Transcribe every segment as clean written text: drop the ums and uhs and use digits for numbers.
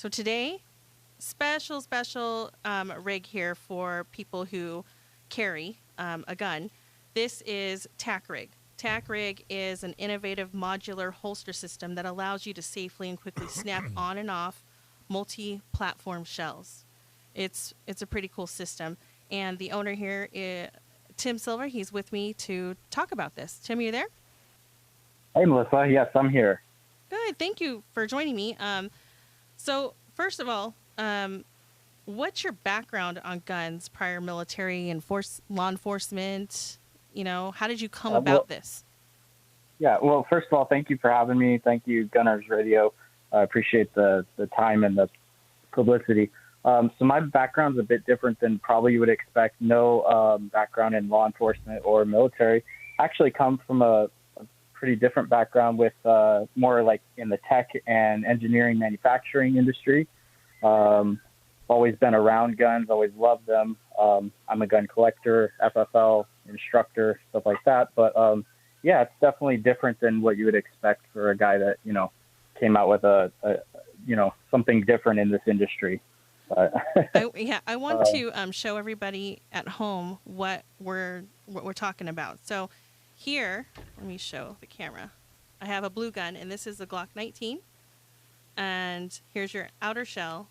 So today, special rig here for people who carry a gun. This is TACRIG. TACRIG is an innovative modular holster system that allows you to safely and quickly snap on and off multi-platform shells. It's a pretty cool system. And the owner here is Tim Silver. He's with me to talk about this. Tim, are you there? Hey, Melissa. Yes, I'm here. Good. Thank you for joining me. So first of all, what's your background on guns, prior military and law enforcement? You know, how did you come about this? Yeah, well, first of all, thank you for having me. Thank you, Gunners Radio. I appreciate the time and the publicity. So my background's a bit different than probably you would expect. No background in law enforcement or military. I actually come from a pretty different background with more like in the tech and engineering manufacturing industry. Always been around guns, always loved them. I'm a gun collector, FFL instructor, stuff like that. But yeah, it's definitely different than what you would expect for a guy that, came out with a something different in this industry. I want to show everybody at home what we're talking about. So here, let me show the camera. I have a blue gun, and this is the Glock 19. And here's your outer shell.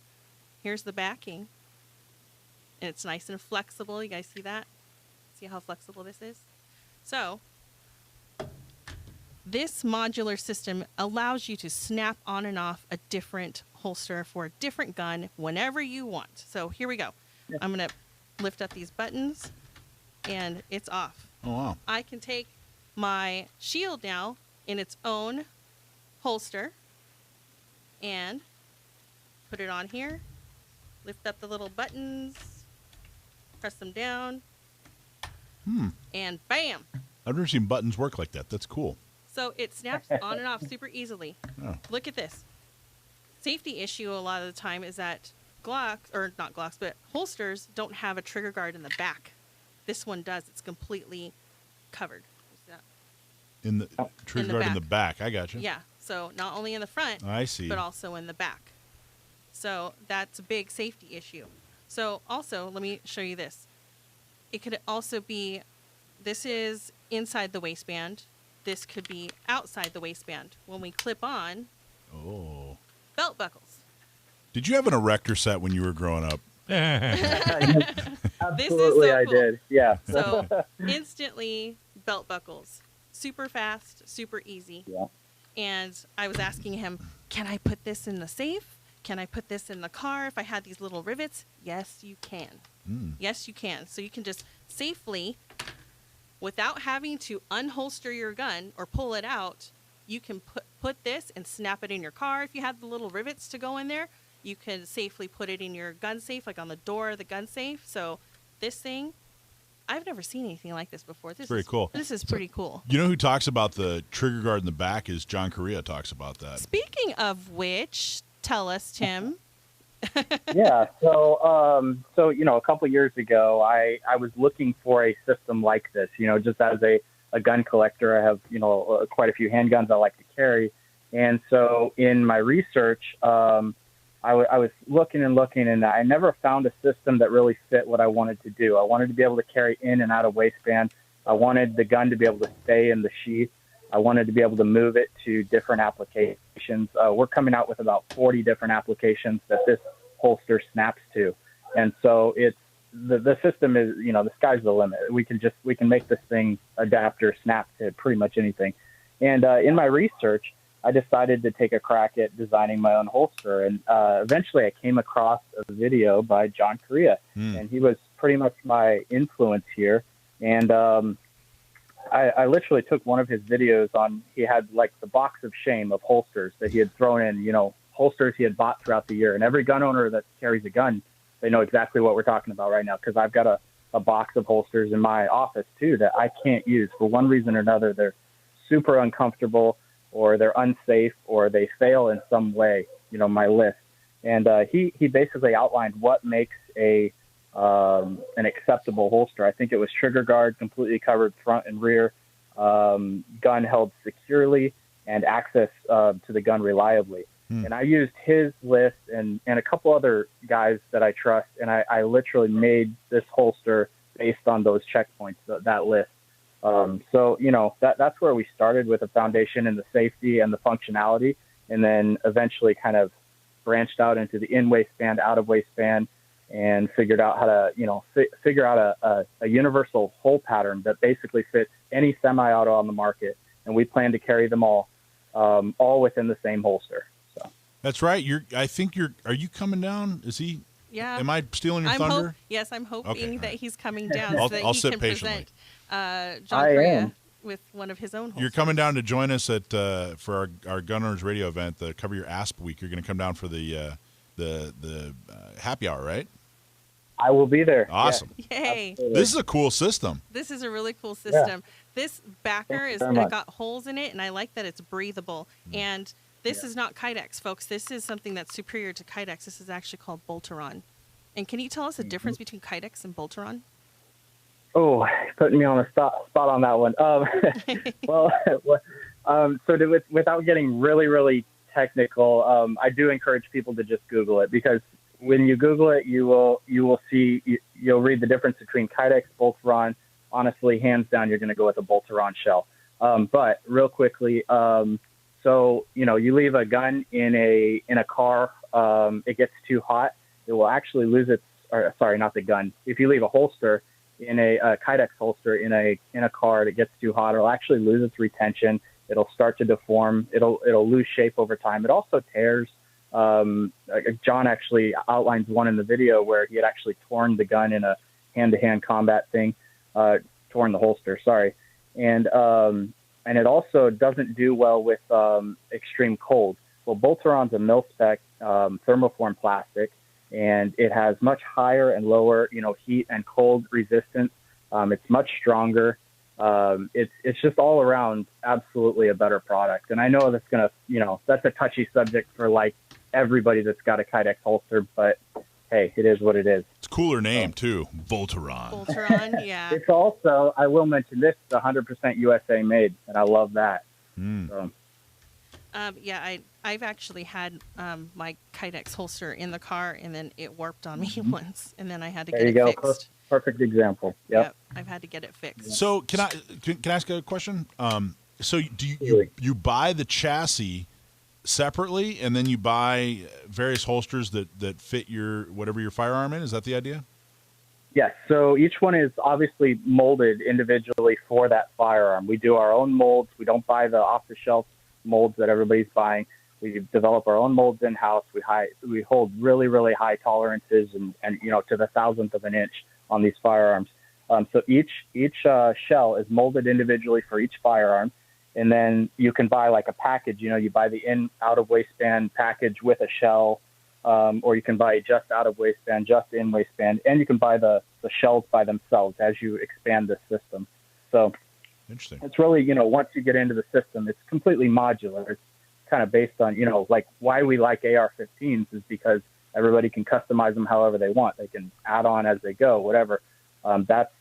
Here's the backing. And it's nice and flexible. You guys see that? See how flexible this is? So this modular system allows you to snap on and off a different holster for a different gun whenever you want. So here we go. Yeah. I'm going to lift up these buttons, and it's off. Oh, wow. I can take my shield now in its own holster and put it on here. Lift up the little buttons, press them down, and bam! I've never seen buttons work like that. That's cool. So it snaps on and off super easily. Oh. Look at this. Safety issue a lot of the time is that Glocks, or not Glocks, but holsters don't have a trigger guard in the back. This one does. It's completely covered. In the trigger guard in the back. I got you. Yeah. So not only in the front, I see, but also in the back. So that's a big safety issue. So also, let me show you this. It could also be, this is inside the waistband. This could be outside the waistband. When we clip on, belt buckles. Did you have an erector set when you were growing up? Absolutely, this is so I cool. did. Yeah. So instantly belt buckles. Super fast, super easy. Yeah. And I was asking him, can I put this in the safe? Can I put this in the car if I had these little rivets? Yes, you can. Yes, you can. So you can just safely, without having to unholster your gun or pull it out, you can put this and snap it in your car. If you have the little rivets to go in there, you can safely put it in your gun safe, like on the door of the gun safe. So this thing, I've never seen anything like this before. This is cool. This is pretty cool. You know who talks about the trigger guard in the back is John Correa talks about that. Speaking of which, tell us, Tim. Yeah. So, a couple of years ago, I was looking for a system like this, just as a gun collector. I have, quite a few handguns I like to carry. And so in my research, I was looking, and I never found a system that really fit what I wanted to do. I wanted to be able to carry in and out of waistband. I wanted the gun to be able to stay in the sheath. I wanted to be able to move it to different applications. We're coming out with about 40 different applications that this holster snaps to. And so it's the system is, the sky's the limit. We can make this thing adapt or snap to pretty much anything. And in my research, I decided to take a crack at designing my own holster. And eventually I came across a video by John Correa, and he was pretty much my influence here. And I literally took one of his videos on, he had like the box of shame of holsters that he had thrown in, holsters he had bought throughout the year. And every gun owner that carries a gun, they know exactly what we're talking about right now, because I've got a box of holsters in my office too that I can't use for one reason or another. They're super uncomfortable, or they're unsafe, or they fail in some way, my list. And he basically outlined what makes an acceptable holster. I think it was trigger guard, completely covered front and rear, gun held securely, and access to the gun reliably. And I used his list and a couple other guys that I trust, and I literally made this holster based on those checkpoints, that list. So, that's where we started with a foundation in the safety and the functionality, and then eventually kind of branched out into the in-waistband, out-of-waistband, and figured out how to, figure out a universal hole pattern that basically fits any semi-auto on the market. And we plan to carry them all within the same holster. So that's right. Are you coming down? Is he? Yeah. Am I stealing your thunder? Yes, I'm hoping that he's coming down I'll so that he sit can patiently. present John Correa with one of his own holsters. You're coming down to join us at for our Gunners Radio event, the Cover Your Asp Week. You're going to come down for the happy hour, right? I will be there. Awesome. Yeah. Yay. Absolutely. This is a cool system. This is a really cool system. Yeah. This backer Thank you very much. got holes in it, and I like that it's breathable. And this is not Kydex, folks. This is something that's superior to Kydex. This is actually called Bolteron. And can you tell us the difference between Kydex and Bolteron? Oh, putting me on the spot on that one. Without getting really, really technical, I do encourage people to just Google it, because when you Google it, you'll read the difference between Kydex, Bolteron. Honestly, hands down, you're going to go with a Bolteron shell. But real quickly, so you leave a gun in a car, it gets too hot, it will actually lose its. Or, sorry, not the gun. If you leave a holster in a Kydex holster in a car, it gets too hot, it'll actually lose its retention. It'll start to deform. It'll lose shape over time. It also tears. John actually outlines one in the video where he had actually torn the gun in a hand-to-hand combat thing, torn the holster. Sorry, and it also doesn't do well with extreme cold. Well, Bolteron's a mil-spec thermoform plastic, and it has much higher and lower, heat and cold resistance. It's much stronger. It's just all around absolutely a better product. And I know that's that's a touchy subject for like everybody that's got a Kydex holster, but hey, it is what it is. It's a cooler name too, Bolteron. Bolteron, yeah. It's also, I will mention this, it's 100% USA made, and I love that. So. I've actually had my Kydex holster in the car, and then it warped on me once, and then I had to get it fixed. Perfect example. Yep. I've had to get it fixed. So can I ask a question? So do you buy the chassis separately, and then you buy various holsters that fit whatever your firearm in? Is that the idea? Yes. So each one is obviously molded individually for that firearm. We do our own molds. We don't buy the off-the-shelf molds that everybody's buying. We develop our own molds in-house. We hold really, really high tolerances and to the thousandth of an inch on these firearms. So each shell is molded individually for each firearm. And then you can buy like a package, you buy the out of waistband package with a shell, or you can buy just out of waistband, just in waistband, and you can buy the shells by themselves as you expand the system. So interesting. It's really, once you get into the system, it's completely modular. It's kind of based on, like why we like AR-15s is because everybody can customize them however they want. They can add on as they go, whatever. That's,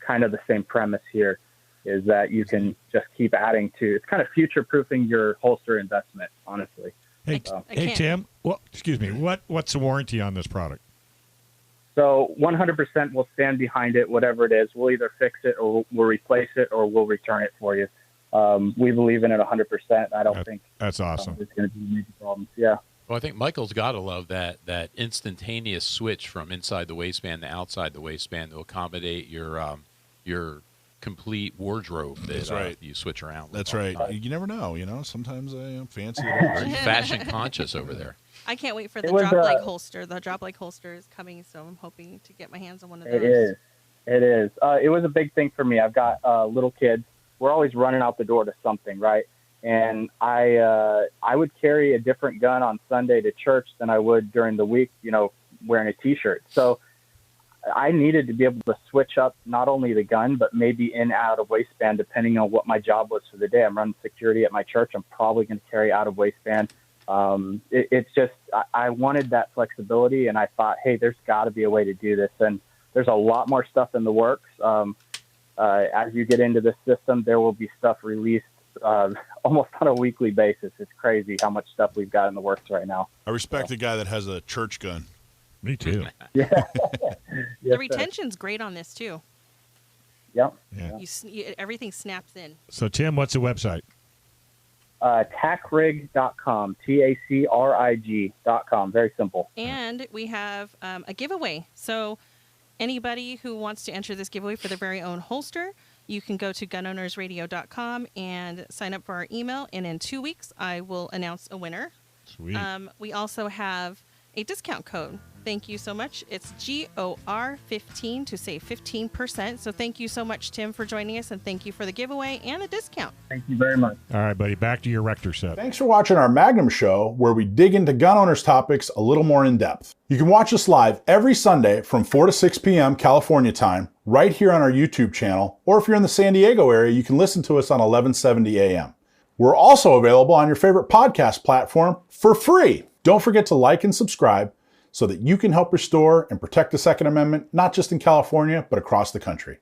kind of the same premise here, is that you can just keep adding to. It's kind of future-proofing your holster investment, honestly. Hey, Tim. Well, excuse me. What's the warranty on this product? So 100% we'll stand behind it, whatever it is. We'll either fix it or we'll replace it or we'll return it for you. We believe in it 100%. I don't think that's awesome. There's going to be major problems. Yeah. Well, I think Michael's got to love that instantaneous switch from inside the waistband to outside the waistband to accommodate your complete wardrobe. That's right. You switch around. That's right. You never know. Sometimes I fancy it. Very fashion conscious over there. I can't wait for the drop leg holster. The drop leg holster is coming, so I'm hoping to get my hands on one of those. It is. It was a big thing for me. I've got little kids. We're always running out the door to something, right? And I would carry a different gun on Sunday to church than I would during the week, wearing a T-shirt. So I needed to be able to switch up not only the gun, but maybe in out of waistband, depending on what my job was for the day. I'm running security at my church. I'm probably going to carry out of waistband. It's just, I wanted that flexibility, and I thought, hey, there's got to be a way to do this. And there's a lot more stuff in the works. As you get into this system, there will be stuff released almost on a weekly basis. It's crazy how much stuff we've got in the works right now. I respect the guy that has a church gun. Me too. Yeah. The retention's great on this too. Yep. Yeah. Everything snaps in. So, Tim, what's the website? TACRIG.com, TACRIG.com. Very simple. And we have a giveaway. So anybody who wants to enter this giveaway for their very own holster, you can go to gunownersradio.com and sign up for our email. And in 2 weeks, I will announce a winner. Sweet. We also have a discount code. Thank you so much. It's GOR15 to save 15%. So thank you so much, Tim, for joining us, and thank you for the giveaway and the discount. Thank you very much. All right, buddy, back to your Rector set. Thanks for watching our Magnum show, where we dig into gun owners' topics a little more in depth. You can watch us live every Sunday from 4 to 6 p.m. California time, right here on our YouTube channel, or if you're in the San Diego area, you can listen to us on 1170 a.m. We're also available on your favorite podcast platform for free. Don't forget to like and subscribe so that you can help restore and protect the Second Amendment, not just in California, but across the country.